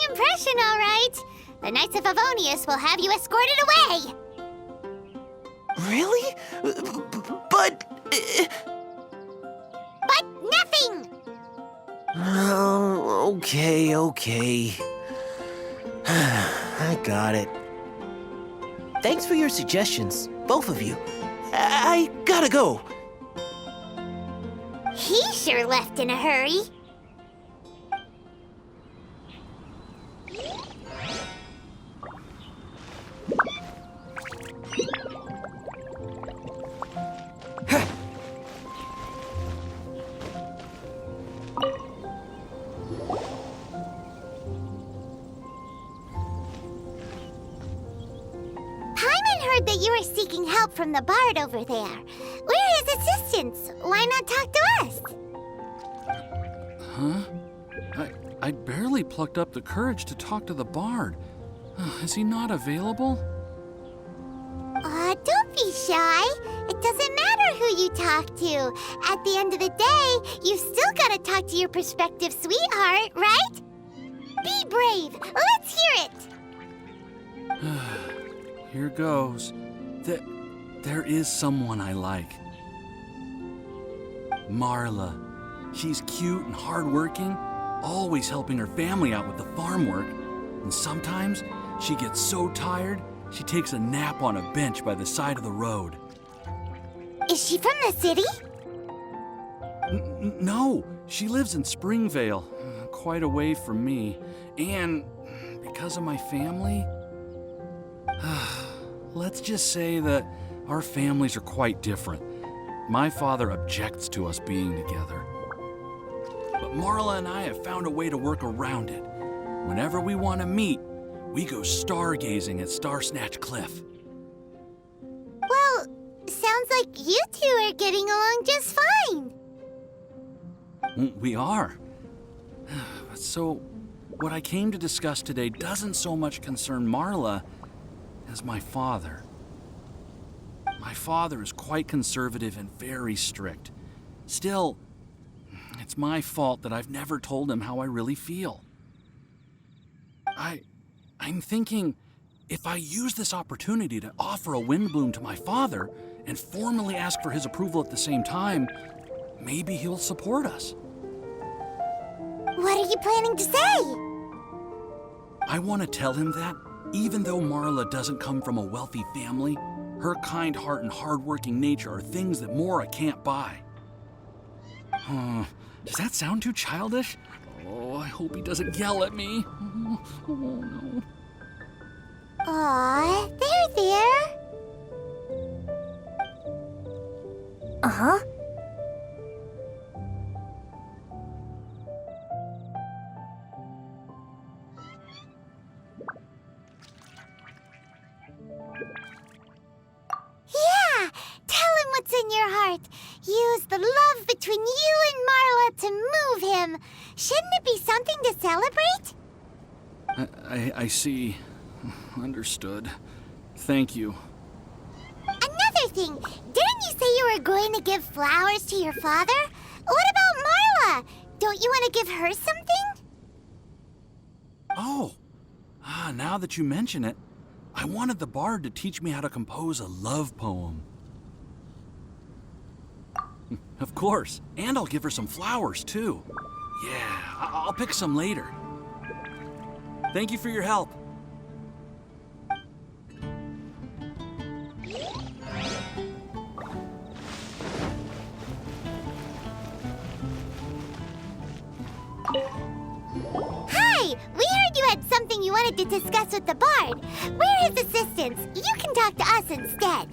impression, all right. The Knights of Favonius will have you escorted away. Really? But... But nothing! Oh, okay. I got it. Thanks for your suggestions, both of you. I gotta go. He sure left in a hurry. Heard that you were seeking help from the bard over there. We're his assistants. Why not talk to us? Huh? I barely plucked up the courage to talk to the bard. Is he not available? Don't be shy. It doesn't matter who you talk to. At the end of the day, you still gotta talk to your prospective sweetheart, right? Be brave. Let's hear it. Here goes. There is someone I like. Marla. She's cute and hardworking, always helping her family out with the farm work. And sometimes she gets so tired, she takes a nap on a bench by the side of the road. Is she from the city? No, she lives in Springvale, quite away from me. And because of my family, let's just say that our families are quite different. My father objects to us being together. But Marla and I have found a way to work around it. Whenever we want to meet, we go stargazing at Starsnatch Cliff. Well, sounds like you two are getting along just fine. We are. So, what I came to discuss today doesn't so much concern Marla as my father. My father is quite conservative and very strict. Still, it's my fault that I've never told him how I really feel. I'm thinking, if I use this opportunity to offer a wind bloom to my father and formally ask for his approval at the same time, maybe he'll support us. What are you planning to say? I want to tell him that, even though Marla doesn't come from a wealthy family, her kind heart and hardworking nature are things that Mora can't buy. Does that sound too childish? Oh, I hope he doesn't yell at me. Oh, no. Aw, there. Uh-huh. Yeah! Tell him what's in your heart. Use the love between you and Marla to move him. Shouldn't it be something to celebrate? I see. Understood. Thank you. Another thing, didn't you say you were going to give flowers to your father? What about Marla? Don't you want to give her something? Oh, now that you mention it, I wanted the bard to teach me how to compose a love poem. Of course, and I'll give her some flowers, too. Yeah, I'll pick some later. Thank you for your help. Hi! We heard you had something you wanted to discuss with the bard. We're his assistants. You can talk to us instead.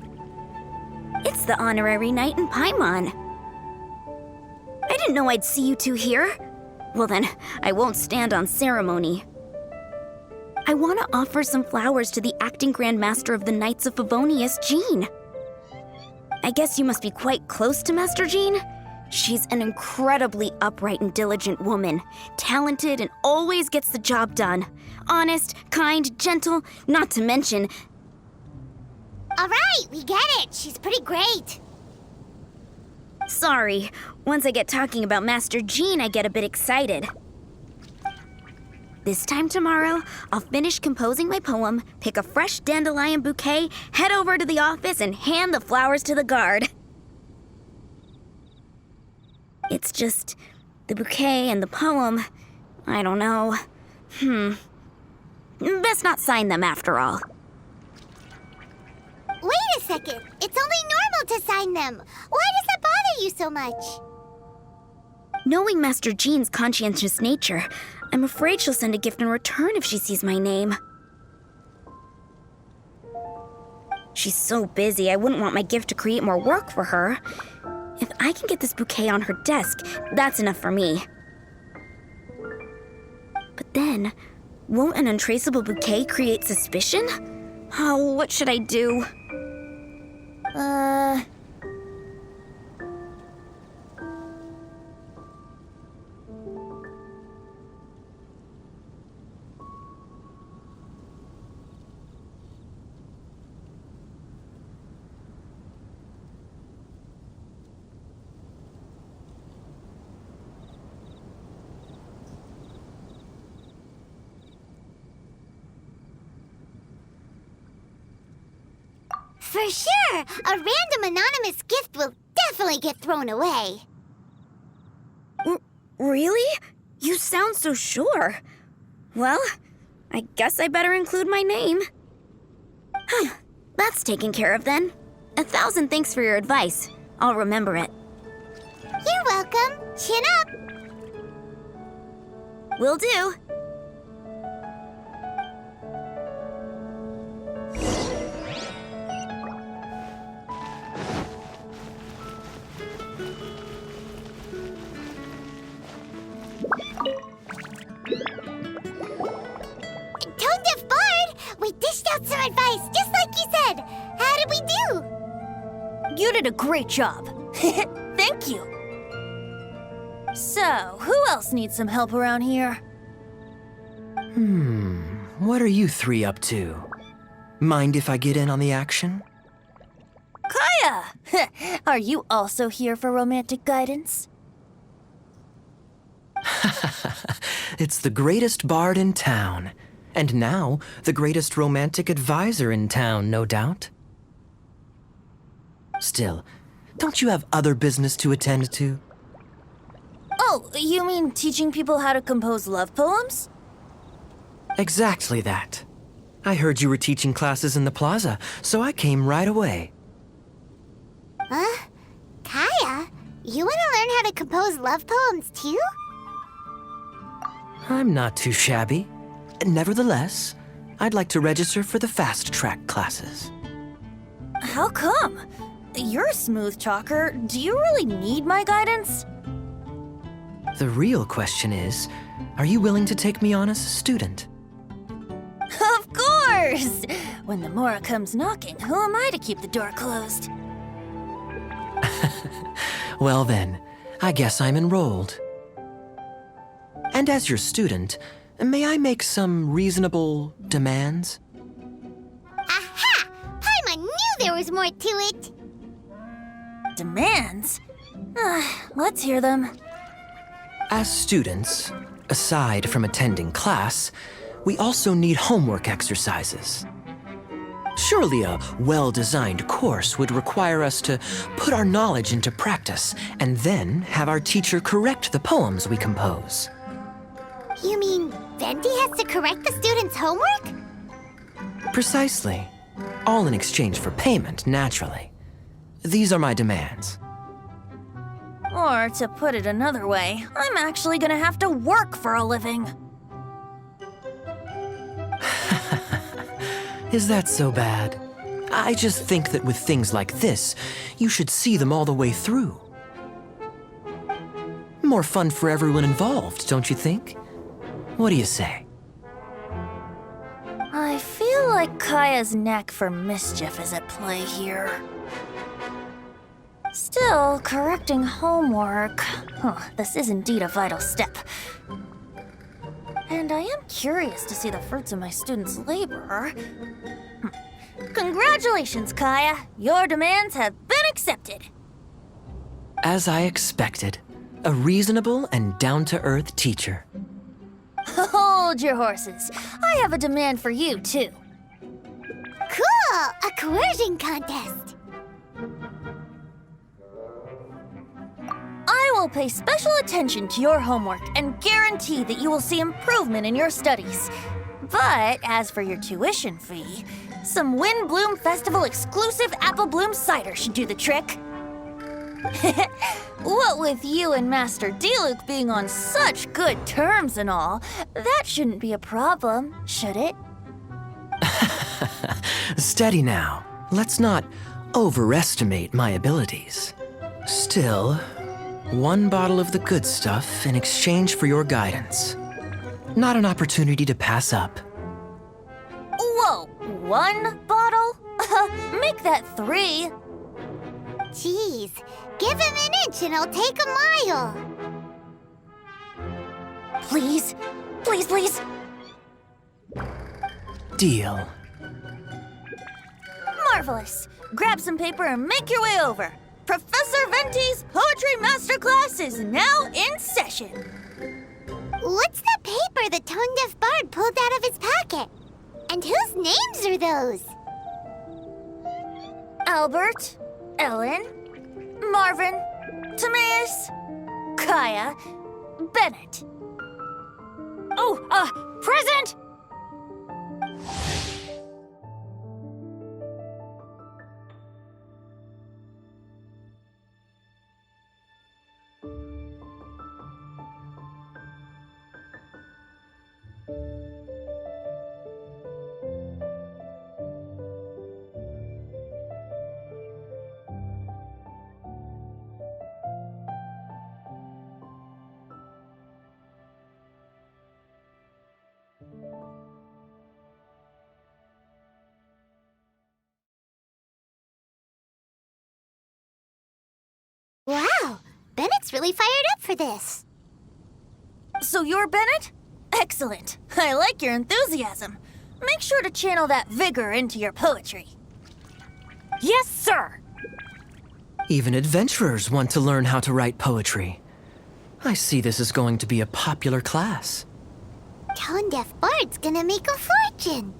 It's the honorary knight in Paimon. I didn't know I'd see you two here. Well then, I won't stand on ceremony. I want to offer some flowers to the acting Grand Master of the Knights of Favonius, Jean. I guess you must be quite close to Master Jean? She's an incredibly upright and diligent woman, talented and always gets the job done. Honest, kind, gentle, not to mention... All right, we get it. She's pretty great. Sorry, once I get talking about Master Jean, I get a bit excited. This time tomorrow, I'll finish composing my poem, pick a fresh dandelion bouquet, head over to the office, and hand the flowers to the guard. It's just the bouquet and the poem. I don't know. Best not sign them after all. Wait a second. It's only normal to sign them. Why does that bother you so much? Knowing Master Jean's conscientious nature, I'm afraid she'll send a gift in return if she sees my name. She's so busy, I wouldn't want my gift to create more work for her. If I can get this bouquet on her desk, that's enough for me. But then, won't an untraceable bouquet create suspicion? Oh, what should I do? For sure! A random anonymous gift will definitely get thrown away. Really? You sound so sure. Well, I guess I better include my name. That's taken care of then. 1,000 thanks for your advice. I'll remember it. You're welcome. Chin up. Will do. Tone-deaf Bard! We dished out some advice, just like you said. How did we do? You did a great job. Thank you. So, who else needs some help around here? What are you three up to? Mind if I get in on the action? Kaya! Are you also here for romantic guidance? It's the greatest bard in town. And now, the greatest romantic advisor in town, no doubt. Still, don't you have other business to attend to? Oh, you mean teaching people how to compose love poems? Exactly that. I heard you were teaching classes in the plaza, so I came right away. Huh? Kaya? You want to learn how to compose love poems too? I'm not too shabby. Nevertheless, I'd like to register for the fast-track classes. How come? You're a smooth talker. Do you really need my guidance? The real question is, are you willing to take me on as a student? Of course! When the Mora comes knocking, who am I to keep the door closed? Well then, I guess I'm enrolled. And as your student, may I make some reasonable demands? Aha! Paimon knew there was more to it! Demands? Let's hear them. As students, aside from attending class, we also need homework exercises. Surely a well-designed course would require us to put our knowledge into practice and then have our teacher correct the poems we compose. You mean Venti has to correct the students' homework? Precisely. All in exchange for payment, naturally. These are my demands. Or, to put it another way, I'm actually gonna have to work for a living. Is that so bad? I just think that with things like this, you should see them all the way through. More fun for everyone involved, don't you think? What do you say? I feel like Kaya's knack for mischief is at play here. Still, correcting homework. This is indeed a vital step. And I am curious to see the fruits of my students' labor. Congratulations, Kaya! Your demands have been accepted! As I expected, a reasonable and down-to-earth teacher. Hold your horses. I have a demand for you, too. Cool! A coercion contest! I will pay special attention to your homework and guarantee that you will see improvement in your studies. But as for your tuition fee, some Wind Bloom Festival exclusive apple bloom cider should do the trick. What with you and Master Diluc being on such good terms and all, that shouldn't be a problem, should it? Steady now. Let's not overestimate my abilities. Still, one bottle of the good stuff in exchange for your guidance. Not an opportunity to pass up. Whoa, one bottle? Make that 3. Jeez, give him an inch and I'll take a mile. Please, please, please. Deal. Marvelous. Grab some paper and make your way over. Professor Venti's Poetry Masterclass is now in session. What's the paper the tone-deaf bard pulled out of his pocket? And whose names are those? Albert, Ellen, Marvin, Timaeus, Kaya, Bennett. Oh, present! Wow, Bennett's really fired up for this. So you're Bennett? Excellent. I like your enthusiasm. Make sure to channel that vigor into your poetry. Yes, sir! Even adventurers want to learn how to write poetry. I see this is going to be a popular class. Tone-deaf bard's gonna make a fortune.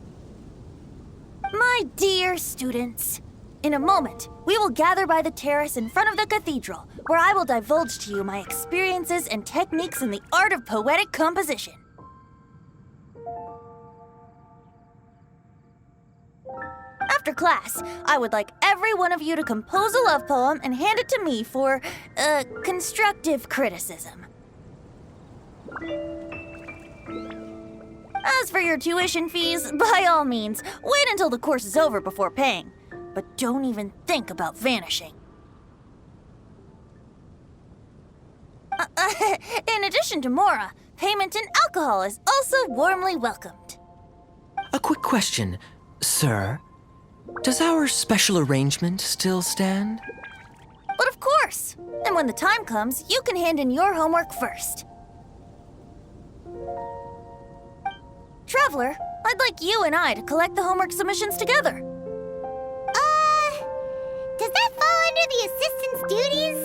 My dear students, in a moment, we will gather by the terrace in front of the cathedral, where I will divulge to you my experiences and techniques in the art of poetic composition. After class, I would like every one of you to compose a love poem and hand it to me for, constructive criticism. As for your tuition fees, by all means, wait until the course is over before paying. But don't even think about vanishing. In addition to Mora, payment in alcohol is also warmly welcomed. A quick question, sir. Does our special arrangement still stand? But of course! And when the time comes, you can hand in your homework first. Traveler, I'd like you and I to collect the homework submissions together. Does that fall under the assistant's duties?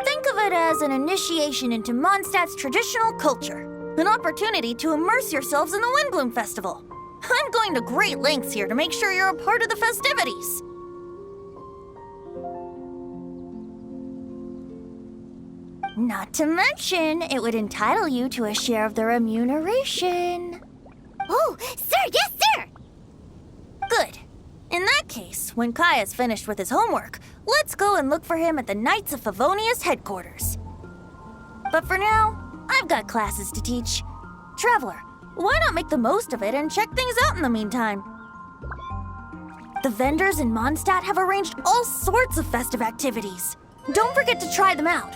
Think of it as an initiation into Mondstadt's traditional culture. An opportunity to immerse yourselves in the Windbloom Festival. I'm going to great lengths here to make sure you're a part of the festivities. Not to mention, it would entitle you to a share of the remuneration. Oh, sir, yes, sir! Good. In that case, when Kaya's finished with his homework, let's go and look for him at the Knights of Favonius headquarters. But for now, I've got classes to teach. Traveler, why not make the most of it and check things out in the meantime? The vendors in Mondstadt have arranged all sorts of festive activities. Don't forget to try them out.